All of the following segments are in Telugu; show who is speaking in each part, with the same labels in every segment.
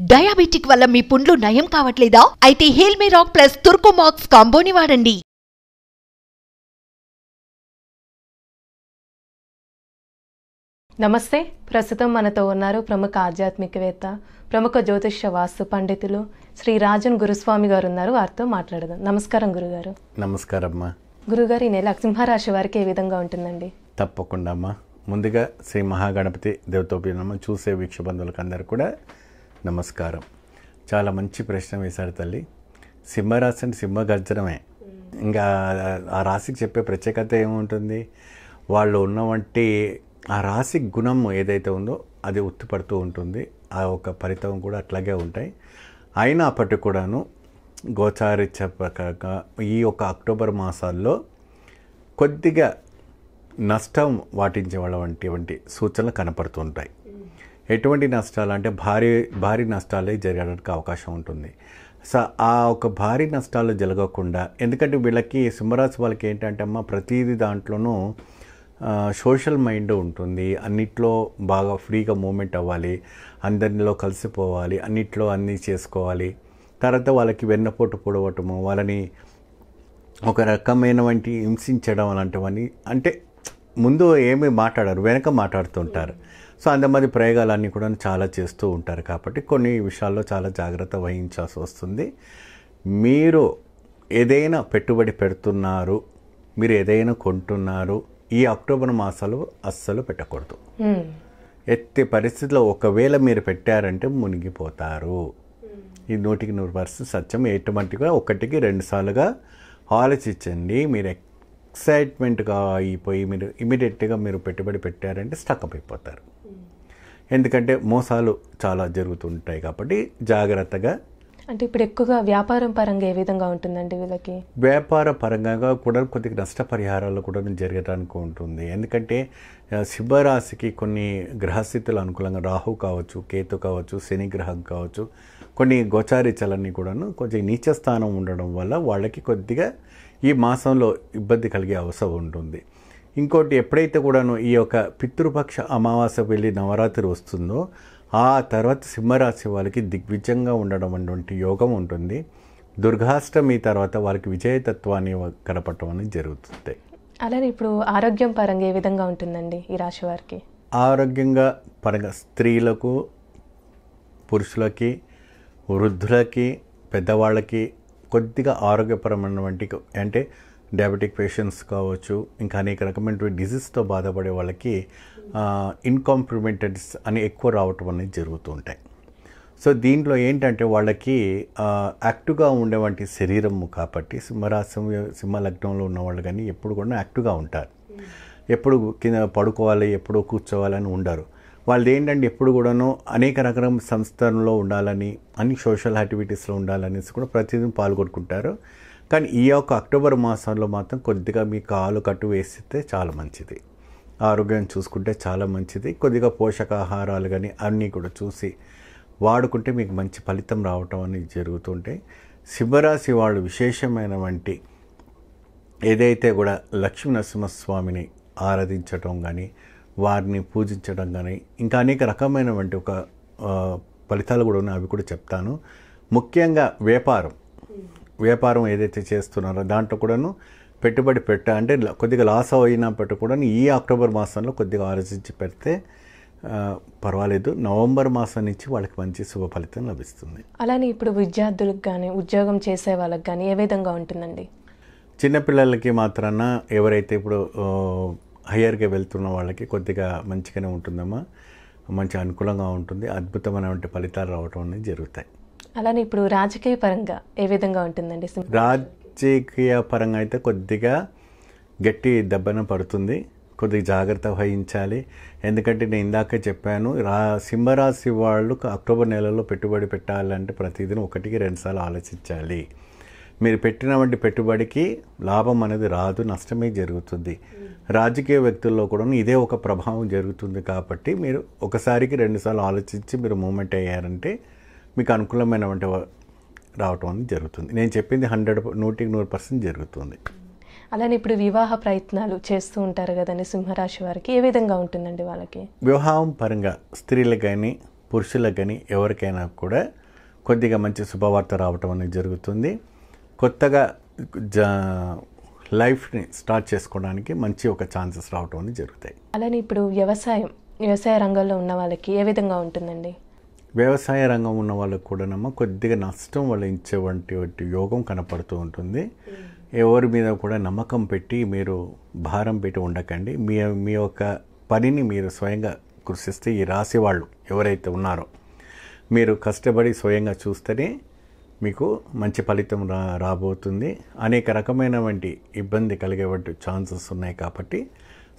Speaker 1: డయాబెటిక్ వల్ల మీ పుండ్లు నయం కావట్లేదా? అయితే హెల్మీ రాక్ ప్లస్ తుర్కోమాక్స్ కాంబోని వాడండి.
Speaker 2: నమస్తే. ప్రస్తుతం మనతో ఉన్నారు ప్రముఖ ఆధ్యాత్మికవేత్త, ప్రముఖ జ్యోతిష్య వాస్తు పండితులు శ్రీ రాజన్ గురుస్వామి గారు ఉన్నారు. వారితో మాట్లాడదాం. నమస్కారం గురుగారు.
Speaker 3: నమస్కారం అమ్మా.
Speaker 2: గురుగారు, ఈ నెల సింహరాశి వారికి ఏ విధంగా ఉంటుందండి?
Speaker 3: తప్పకుండా అమ్మా. ముందుగా శ్రీ మహాగణపతి దేవతోపీనమ్మ చూసే వీక్షబంధువులకు అందరూ కూడా నమస్కారం. చాలా మంచి ప్రశ్న వేశారు తల్లి. సింహరాశి అంటే సింహ గర్జనమే. ఇంకా ఆ రాశికి చెప్పే ప్రత్యేకత ఏముంటుంది? వాళ్ళు ఉన్నవంటి ఆ రాశి గుణం ఏదైతే ఉందో అది ఉత్తిపడుతూ ఉంటుంది. ఆ ఒక ఫలితం కూడా అట్లాగే ఉంటాయి. అయినప్పటికీ కూడాను గోచారిత్య ప్రకారంగా ఈ యొక్క అక్టోబర్ మాసాల్లో కొద్దిగా నష్టం వాటించే వాళ్ళ వంటి సూచనలు కనపడుతుంటాయి. ఎటువంటి నష్టాలు అంటే భారీ నష్టాలే జరగడానికి అవకాశం ఉంటుంది. సో ఆ ఒక భారీ నష్టాలు జరగకుండా, ఎందుకంటే వీళ్ళకి సింహరాశి వాళ్ళకి ఏంటంటే అమ్మ, ప్రతిదీ దాంట్లోనూ సోషల్ మైండ్ ఉంటుంది. అన్నిట్లో బాగా ఫ్రీగా మూమెంట్ అవ్వాలి, అందరిలో కలిసిపోవాలి, అన్నిట్లో అన్నీ చేసుకోవాలి. తర్వాత వాళ్ళకి వెన్నపోటు పొడవటము, వాళ్ళని ఒక రకమైన వంటి హింసించడం అలాంటివన్నీ, అంటే ముందు ఏమీ మాట్లాడరు, వెనక మాట్లాడుతుంటారు. సో అంతమంది ప్రయోగాలన్నీ కూడా చాలా చేస్తూ ఉంటారు. కాబట్టి కొన్ని విషయాల్లో చాలా జాగ్రత్త వహించాల్సి వస్తుంది. మీరు ఏదైనా పెట్టుబడి పెడుతున్నారు, మీరు ఏదైనా కొంటున్నారు, ఈ అక్టోబర్ మాసాలు అస్సలు పెట్టకూడదు. ఎత్తే పరిస్థితిలో ఒకవేళ మీరు పెట్టారంటే మునిగిపోతారు. ఈ 100% సత్యం. ఎటువంటిగా 1-2 సార్లుగా ఆలోచించండి. మీరు ఎక్సైట్మెంట్గా అయిపోయి మీరు ఇమీడియట్గా మీరు పెట్టుబడి పెట్టారంటే స్టక్అప్ అయిపోతారు. ఎందుకంటే మోసాలు చాలా జరుగుతుంటాయి. కాబట్టి జాగ్రత్తగా.
Speaker 2: అంటే ఇప్పుడు ఎక్కువగా వ్యాపారం పరంగా ఏ విధంగా ఉంటుందండి వీళ్ళకి?
Speaker 3: వ్యాపార పరంగా కూడా కొద్దిగా నష్టపరిహారాలు కూడా జరగడానికి ఉంటుంది. ఎందుకంటే సింహరాశికి కొన్ని గ్రహస్థితులు అనుకూలంగా, రాహు కావచ్చు, కేతు కావచ్చు, శని గ్రహం కావచ్చు, కొన్ని గోచారిత్యాలన్నీ కూడాను కొంచెం నీచ స్థానం ఉండడం వల్ల వాళ్ళకి కొద్దిగా ఈ మాసంలో ఇబ్బంది కలిగే అవసరం ఉంటుంది. ఇంకోటి, ఎప్పుడైతే కూడాను ఈ యొక్క పితృపక్ష అమావాస్య వెళ్ళి నవరాత్రి వస్తుందో ఆ తర్వాత సింహరాశి వాళ్ళకి దిగ్విజయంగా ఉండడం అటువంటి యోగం ఉంటుంది. దుర్గాష్టమి తర్వాత వాళ్ళకి విజయతత్వాన్ని కనపడటం అనేది జరుగుతుంది.
Speaker 2: అలానే ఇప్పుడు ఆరోగ్యం పరంగా ఏ విధంగా ఉంటుందండి ఈ రాశి వారికి?
Speaker 3: ఆరోగ్యంగా పరంగా స్త్రీలకు, పురుషులకి, వృద్ధులకి, పెద్దవాళ్ళకి కొద్దిగా ఆరోగ్యపరమైనటువంటి, అంటే డయాబెటిక్ పేషెంట్స్ కావచ్చు, ఇంకా అనేక రకమైన డిజీజ్తో బాధపడే వాళ్ళకి ఇన్కాంప్లిమెంటెడ్స్ అని ఎక్కువ రావటం అనేది జరుగుతూ ఉంటాయి. సో దీంట్లో ఏంటంటే వాళ్ళకి యాక్టివ్గా ఉండేవంటి శరీరము కాబట్టి సింహ లగ్నంలో ఉన్న వాళ్ళు కానీ ఎప్పుడు కూడా యాక్టివ్గా ఉంటారు. ఎప్పుడు కింద పడుకోవాలి, ఎప్పుడు కూర్చోవాలని ఉండరు. వాళ్ళు ఏంటంటే ఎప్పుడు కూడాను అనేక రకాల సంస్థల్లో ఉండాలని, అన్ని సోషల్ యాక్టివిటీస్లో ఉండాలనేసి కూడా ప్రతిదినం పాల్గొనుకుంటారు. కానీ ఈ యొక్క అక్టోబర్ మాసంలో మాత్రం కొద్దిగా మీ కాలు కట్టు వేస్తే చాలా మంచిది. ఆరోగ్యం చూసుకుంటే చాలా మంచిది. కొద్దిగా పోషకాహారాలు కానీ అన్నీ కూడా చూసి వాడుకుంటే మీకు మంచి ఫలితం రావటం అనేది జరుగుతుంటే, సింహరాశి వాళ్ళు విశేషమైన వంటి ఏదైతే కూడా లక్ష్మీ నరసింహస్వామిని ఆరాధించటం కానీ, వారిని పూజించడం కానీ, ఇంకా అనేక రకమైనటువంటి ఒక ఫలితాలు కూడా ఉన్నాయి. అవి కూడా చెప్తాను. ముఖ్యంగా వ్యాపారం ఏదైతే చేస్తున్నారో దాంట్లో కూడాను పెట్టుబడి అంటే కొద్దిగా లాస్ అయినప్పటికీ కూడా ఈ అక్టోబర్ మాసంలో కొద్దిగా ఆలోచించి పెడితే పర్వాలేదు. నవంబర్ మాసం నుంచి వాళ్ళకి మంచి శుభ ఫలితం లభిస్తుంది.
Speaker 2: అలానే ఇప్పుడు విద్యార్థులకు కానీ, ఉద్యోగం చేసే వాళ్ళకి కానీ ఏ విధంగా ఉంటుందండి?
Speaker 3: చిన్నపిల్లలకి మాత్రాన ఎవరైతే ఇప్పుడు హయ్యర్గా వెళ్తున్న వాళ్ళకి కొద్దిగా మంచిగానే ఉంటుందమ్మా. మంచి అనుకూలంగా ఉంటుంది. అద్భుతమైనటువంటి ఫలితాలు రావటం అనేది జరుగుతాయి.
Speaker 2: అలానే ఇప్పుడు రాజకీయ పరంగా ఏ విధంగా ఉంటుందండి?
Speaker 3: రాజకీయ పరంగా అయితే కొద్దిగా గట్టి దెబ్బన పడుతుంది. కొద్దిగా జాగ్రత్త వహించాలి. ఎందుకంటే నేను ఇందాకే చెప్పాను, సింహరాశి వాళ్ళు అక్టోబర్ నెలలో పెట్టుబడి పెట్టాలంటే ప్రతిదినం 1-2 సార్లు ఆలోచించాలి. మీరు పెట్టినటువంటి పెట్టుబడికి లాభం అనేది రాదు, నష్టమే జరుగుతుంది. రాజకీయ వ్యక్తుల్లో కూడా ఇదే ఒక ప్రభావం జరుగుతుంది. కాబట్టి మీరు 1-2 సార్లు ఆలోచించి మీరు మూమెంట్ అయ్యారంటే మీకు అనుకూలమైనటువంటి రావటం అనేది జరుగుతుంది. నేను చెప్పింది 100% జరుగుతుంది.
Speaker 2: అలానే ఇప్పుడు వివాహ ప్రయత్నాలు చేస్తూ ఉంటారు కదండి సింహరాశి వారికి, ఏ విధంగా ఉంటుందండి వాళ్ళకి?
Speaker 3: వివాహం పరంగా స్త్రీలకు కానీ పురుషులకు కానీ ఎవరికైనా కూడా కొద్దిగా మంచి శుభవార్త రావటం అనేది జరుగుతుంది. కొత్తగా లైఫ్ని స్టార్ట్ చేసుకోవడానికి మంచి ఒక ఛాన్సెస్ రావటం అనేది జరుగుతాయి.
Speaker 2: అలానే ఇప్పుడు వ్యవసాయ రంగంలో ఉన్న వాళ్ళకి ఏ విధంగా ఉంటుందండి?
Speaker 3: వ్యవసాయ రంగం ఉన్న వాళ్ళకు కూడా కొద్దిగా నష్టం వల్ల ఇచ్చేటువంటి యోగం కనపడుతూ ఉంటుంది. ఎవరి మీద కూడా నమ్మకం పెట్టి మీరు భారం పెట్టి ఉండకండి. మీ యొక్క పనిని మీరు స్వయంగా కృషిస్తే ఈ రాశి వాళ్ళు ఎవరైతే ఉన్నారో మీరు కష్టపడి స్వయంగా చూస్తేనే మీకు మంచి ఫలితం రాబోతుంది. అనేక రకమైనటువంటి ఇబ్బంది కలిగేటువంటి ఛాన్సెస్ ఉన్నాయి కాబట్టి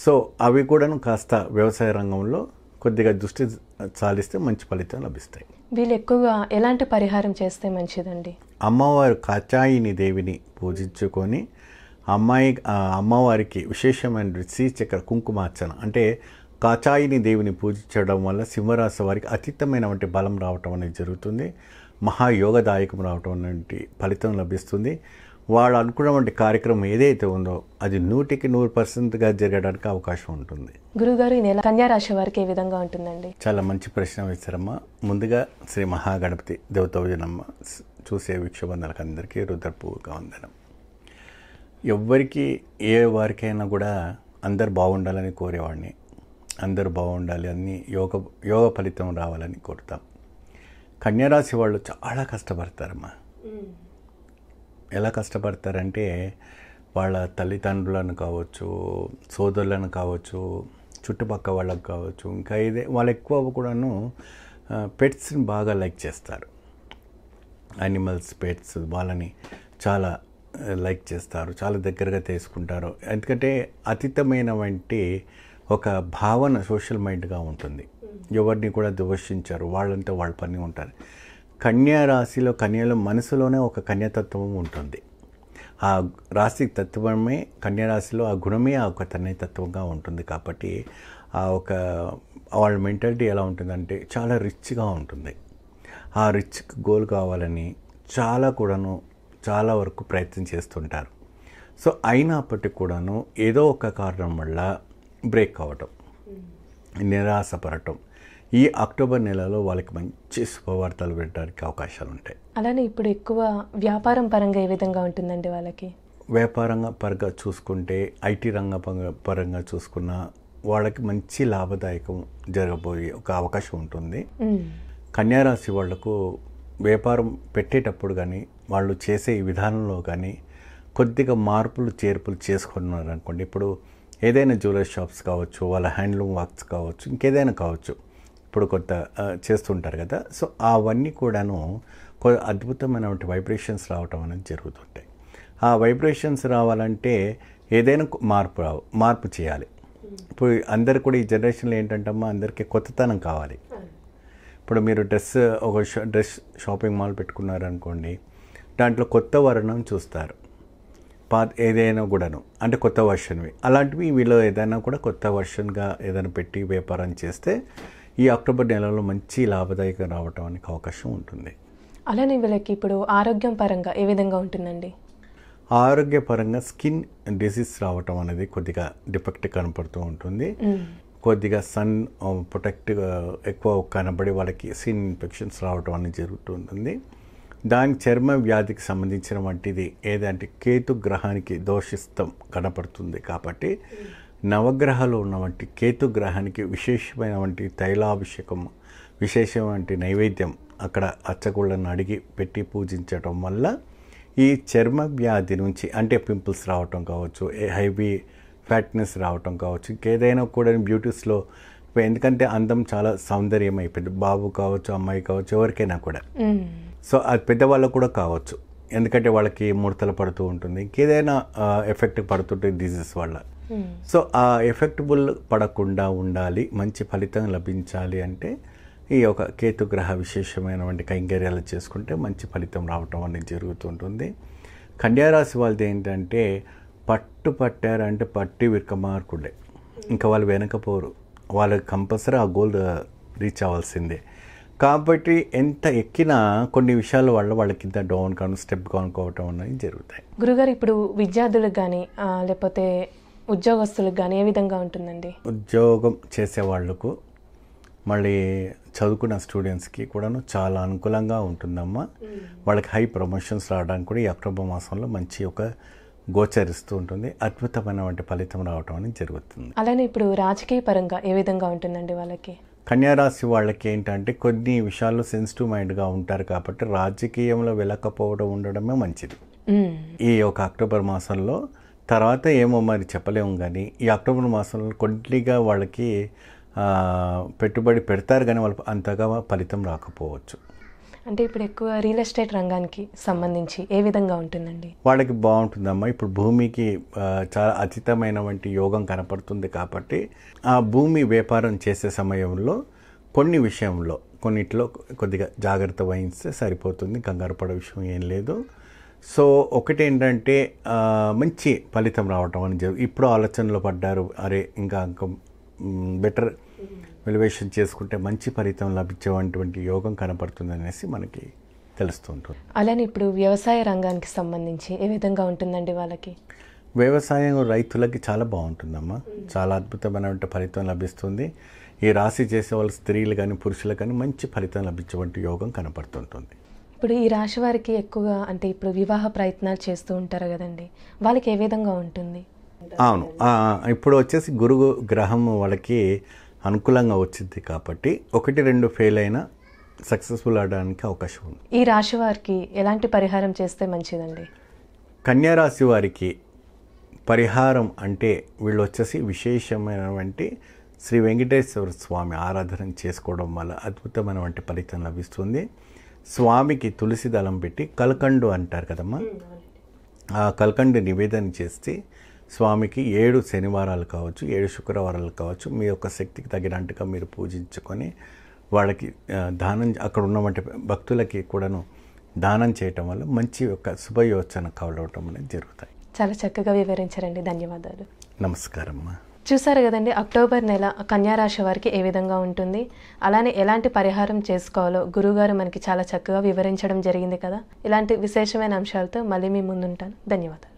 Speaker 3: సో అవి కూడాను కాస్త వ్యవసాయ రంగంలో కొద్దిగా దృష్టి సాలిస్తే మంచి ఫలితం లభిస్తాయి.
Speaker 2: వీళ్ళు ఎక్కువగా ఎలాంటి పరిహారం చేస్తే మంచిదండి?
Speaker 3: అమ్మవారు కాచాయిని దేవిని పూజించుకొని అమ్మవారికి విశేషమైన శ్రీచక్ర కుంకుమార్చన అంటే కాచాయిని దేవిని పూజించడం వల్ల సింహరాశి వారికి అతీతమైనటువంటి బలం రావటం అనేది జరుగుతుంది. మహాయోగదాయకం రావటం అనేది ఫలితం లభిస్తుంది. వాళ్ళు అనుకున్నటువంటి కార్యక్రమం ఏదైతే ఉందో అది 100% జరగడానికి అవకాశం ఉంటుంది.
Speaker 2: గురుగారు, ఈ నెల కన్యా రాశి వారికి ఏ విధంగా ఉంటుందండి?
Speaker 3: చాలా మంచి ప్రశ్న వేశారమ్మా. ముందుగా శ్రీ మహాగణపతి దేవతోజనమ్మ చూసే వీక్షబంధాలకు అందరికీ హృదయపూర్వక వందనం. ఎవ్వరికి ఏ వారికైనా కూడా అందరు బాగుండాలని కోరేవాడిని. అందరూ బాగుండాలి అని యోగ ఫలితం రావాలని కోరుతాం. కన్యారాశి వాళ్ళు చాలా కష్టపడతారమ్మా. ఎలా కష్టపడతారంటే వాళ్ళ తల్లిదండ్రులను కావచ్చు, సోదరులను కావచ్చు, చుట్టుపక్కల వాళ్ళకు కావచ్చు, ఇంకా వాళ్ళు ఎక్కువ కూడాను పెట్స్ని బాగా లైక్ చేస్తారు. యానిమల్స్, పెట్స్ వాళ్ళని చాలా లైక్ చేస్తారు, చాలా దగ్గరగా తీసుకుంటారు. ఎందుకంటే అతీతమైనటువంటి ఒక భావన సోషల్ మైండ్గా ఉంటుంది. ఎవరిని కూడా దువేషించారు, వాళ్ళంటే వాళ్ళ పని ఉంటారు. కన్యా రాశిలో కన్యలో మనసులోనే ఒక కన్యతత్వం ఉంటుంది. ఆ రాశి తత్వమే కన్యారాశిలో ఆ గుణమే ఆ ఒక కన్యతత్వంగా ఉంటుంది. కాబట్టి ఆ ఒక వాళ్ళ మెంటాలిటీ ఎలా ఉంటుందంటే చాలా రిచ్గా ఉంటుంది. ఆ రిచ్ గోల్ కావాలని చాలా వరకు ప్రయత్నం చేస్తుంటారు. సో అయినప్పటికీ కూడాను ఏదో ఒక కారణం వల్ల బ్రేక్ అవ్వటం, నిరాశపడటం, ఈ అక్టోబర్ నెలలో వాళ్ళకి మంచి శుభవార్తలు వినడానికి అవకాశాలు ఉంటాయి.
Speaker 2: అలానే ఇప్పుడు ఎక్కువ వ్యాపారం పరంగా ఏ విధంగా ఉంటుందండి వాళ్ళకి?
Speaker 3: వ్యాపారంగా పరంగా చూసుకుంటే, ఐటీ పరంగా చూసుకున్న వాళ్ళకి మంచి లాభదాయకం జరగబోయే ఒక అవకాశం ఉంటుంది. కన్యారాశి వాళ్లకు వ్యాపారం పెట్టేటప్పుడు కానీ వాళ్ళు చేసే విధానంలో కానీ కొద్దిగా మార్పులు చేర్పులు చేసుకున్నారు అనుకోండి. ఇప్పుడు ఏదైనా జ్యువెలరీ షాప్స్ కావచ్చు, వాళ్ళ హ్యాండ్లూమ్ వర్క్స్ కావచ్చు, ఇంకేదైనా కావచ్చు, ఇప్పుడు కొత్త చేస్తుంటారు కదా. సో అవన్నీ కూడాను అద్భుతమైనటువంటి వైబ్రేషన్స్ రావటం అనేది జరుగుతుంటాయి. ఆ వైబ్రేషన్స్ రావాలంటే ఏదైనా మార్పు చేయాలి. ఇప్పుడు అందరు కూడా ఈ జనరేషన్లో ఏంటంటమ్మా, అందరికీ కొత్తతనం కావాలి. ఇప్పుడు మీరు డ్రెస్ షాపింగ్ మాల్ పెట్టుకున్నారనుకోండి, దాంట్లో కొత్త వర్ణం చూస్తారు, ఏదైనా కూడాను అంటే కొత్త వర్షన్వి. అలాంటివి వీళ్ళు ఏదైనా కూడా కొత్త వర్షన్గా ఏదైనా పెట్టి వ్యాపారం చేస్తే ఈ అక్టోబర్ నెలలో మంచి లాభదాయకం రావడానికి అవకాశం ఉంటుంది.
Speaker 2: అలానే వీళ్ళకి ఇప్పుడు ఆరోగ్యం పరంగా ఏ విధంగా ఉంటుందండి?
Speaker 3: ఆరోగ్యపరంగా స్కిన్ డిసీజ్ రావటం అనేది కొద్దిగా డిఫెక్ట్ కనపడుతూ ఉంటుంది. కొద్దిగా సన్ ప్రొటెక్ట్ ఎక్కువ కనబడి వాళ్ళకి స్కిన్ ఇన్ఫెక్షన్స్ రావటం అనేది జరుగుతుంటుంది. దాని చర్మ వ్యాధికి సంబంధించిన వంటిది ఏదంటే కేతు గ్రహానికి దోషిస్తం కనపడుతుంది. కాబట్టి నవగ్రహాలు ఉన్నవంటి కేతు గ్రహానికి విశేషమైనటువంటి తైలాభిషేకం, విశేషమైన నైవేద్యం అక్కడ అచ్చగుళ్ళను అడిగి పెట్టి పూజించడం వల్ల ఈ చర్మ వ్యాధి నుంచి అంటే పింపుల్స్ రావటం కావచ్చు, హైబీ ఫ్యాట్నెస్ రావటం కావచ్చు, ఇంకేదైనా కూడా బ్యూటీస్లో ఎందుకంటే అందం చాలా సౌందర్యం అయిపోయింది. బాబు కావచ్చు, అమ్మాయి కావచ్చు, ఎవరికైనా కూడా. సో అది పెద్దవాళ్ళకు కూడా కావచ్చు, ఎందుకంటే వాళ్ళకి ముడతలు పడుతూ ఉంటుంది, ఇంకేదైనా ఎఫెక్ట్ పడుతుంటుంది డిజీజ్ వల్ల. సో ఆ ఎఫెక్టబుల్ పడకుండా ఉండాలి, మంచి ఫలితం లభించాలి అంటే ఈ యొక్క కేతుగ్రహ విశేషమైనటువంటి కైంకర్యాలు చేసుకుంటే మంచి ఫలితం రావటం అనేది జరుగుతుంటుంది. కన్యారాశి వాళ్ళది ఏంటంటే పట్టారంటే పట్టి విరకమార్కుడే, ఇంకా వాళ్ళు వెనకపోరు, వాళ్ళకి కంపల్సరీ ఆ గోల్ రీచ్ అవ్వాల్సిందే. కాబట్టి ఎంత ఎక్కినా కొన్ని విషయాల వల్ల వాళ్ళకి ఇంత డౌన్ కాను స్టెప్ కానుకోవటం అనేది జరుగుతాయి.
Speaker 2: గురుగారు, ఇప్పుడు విద్యార్థులకు కానీ లేకపోతే ఉద్యోగస్తులకు కానీ ఏ విధంగా ఉంటుందండి?
Speaker 3: ఉద్యోగం చేసే వాళ్లకు మళ్ళీ చదువుకున్న స్టూడెంట్స్కి కూడాను చాలా అనుకూలంగా ఉంటుందమ్మా. వాళ్ళకి హై ప్రమోషన్స్ రావడానికి కూడా ఈ అక్టోబర్ మాసంలో మంచి ఒక గోచరిస్తూ ఉంటుంది. అద్భుతమైనటువంటి ఫలితం రావడం అనేది జరుగుతుంది.
Speaker 2: అలానే ఇప్పుడు రాజకీయ పరంగా ఏ విధంగా ఉంటుందండి వాళ్ళకి?
Speaker 3: కన్యారాశి వాళ్ళకి ఏంటంటే కొన్ని విషయాల్లో సెన్సిటివ్ మైండ్గా ఉంటారు కాబట్టి రాజకీయంలో వెళ్ళకపోవడం ఉండడమే మంచిది ఈ ఒక అక్టోబర్ మాసంలో. తర్వాత ఏమో మరి చెప్పలేము, కానీ ఈ అక్టోబర్ మాసంలో కొద్దిగా వాళ్ళకి పెట్టుబడి పెడతారు కానీ వాళ్ళు అంతగా ఫలితం రాకపోవచ్చు.
Speaker 2: అంటే ఇప్పుడు ఎక్కువ రియల్ ఎస్టేట్ రంగానికి సంబంధించి ఏ విధంగా ఉంటుందండి?
Speaker 3: వాళ్ళకి బాగుంటుందమ్మా. ఇప్పుడు భూమికి చాలా అతీతమైనటువంటి యోగం కనపడుతుంది కాబట్టి ఆ భూమి వ్యాపారం చేసే సమయంలో కొన్ని విషయంలో కొన్నిట్లో కొద్దిగా జాగ్రత్త వహిస్తే సరిపోతుంది. కంగారు పడే విషయం ఏం లేదు. సో ఒకటి ఏంటంటే మంచి ఫలితం రావటం అని ఇప్పుడు ఆలోచనలో పడ్డారు, అరే ఇంకా బెటర్ వెలివేషన్ చేసుకుంటే మంచి ఫలితం లభించేటువంటి యోగం కనపడుతుంది అనేసి మనకి తెలుస్తూ ఉంటుంది.
Speaker 2: అలానే ఇప్పుడు వ్యవసాయ రంగానికి సంబంధించి ఏ విధంగా ఉంటుందండి వాళ్ళకి?
Speaker 3: వ్యవసాయం రైతులకి చాలా బాగుంటుందమ్మా. చాలా అద్భుతమైనటువంటి ఫలితం లభిస్తుంది. ఈ రాశి చేసే వాళ్ళ స్త్రీలు కానీ పురుషులు కానీ మంచి ఫలితం లభించేటువంటి యోగం కనపడుతుంటుంది.
Speaker 2: ఇప్పుడు ఈ రాశి వారికి ఎక్కువగా అంటే ఇప్పుడు వివాహ ప్రయత్నాలు చేస్తూ ఉంటారు కదండి, వాళ్ళకి ఏ విధంగా ఉంటుంది?
Speaker 3: అవును, ఇప్పుడు వచ్చేసి గురువు గ్రహం వాళ్ళకి అనుకూలంగా వచ్చింది కాబట్టి 1-2 ఫెయిల్ అయినా సక్సెస్ఫుల్ అవడానికి అవకాశం ఉంది.
Speaker 2: ఈ రాశి వారికి ఎలాంటి పరిహారం చేస్తే మంచిదండి?
Speaker 3: కన్యారాశి వారికి పరిహారం అంటే వీళ్ళు వచ్చేసి విశేషమైనటువంటి శ్రీ వెంకటేశ్వర స్వామి ఆరాధన చేసుకోవడం వల్ల అద్భుతమైనటువంటి ఫలితం లభిస్తుంది. స్వామికి తులసి దళం పెట్టి కల్కండు అంటారు కదమ్మా, ఆ కల్కండు నివేదన చేస్తే స్వామికి 7 శనివారాలు కావచ్చు, 7 శుక్రవారాలు కావచ్చు, మీ యొక్క శక్తికి తగినట్టుగా మీరు పూజించుకొని వాళ్ళకి దానం, అక్కడ ఉన్నటువంటి భక్తులకి కూడాను దానం చేయటం వల్ల మంచి యొక్క శుభయోచన కలవటం అనేది జరుగుతాయి.
Speaker 2: చాలా చక్కగా వివరించారండి, ధన్యవాదాలు.
Speaker 3: నమస్కారం.
Speaker 2: చూసారు కదండి, అక్టోబర్ నెల కన్యారాశి వారికి ఏ విధంగా ఉంటుంది, అలానే ఎలాంటి పరిహారం చేసుకోవాలో గురువుగారు మనకి చాలా చక్కగా వివరించడం జరిగింది కదా. ఇలాంటి విశేషమైన అంశాలతో మళ్ళీ మీ ముందుంటాను. ధన్యవాదాలు.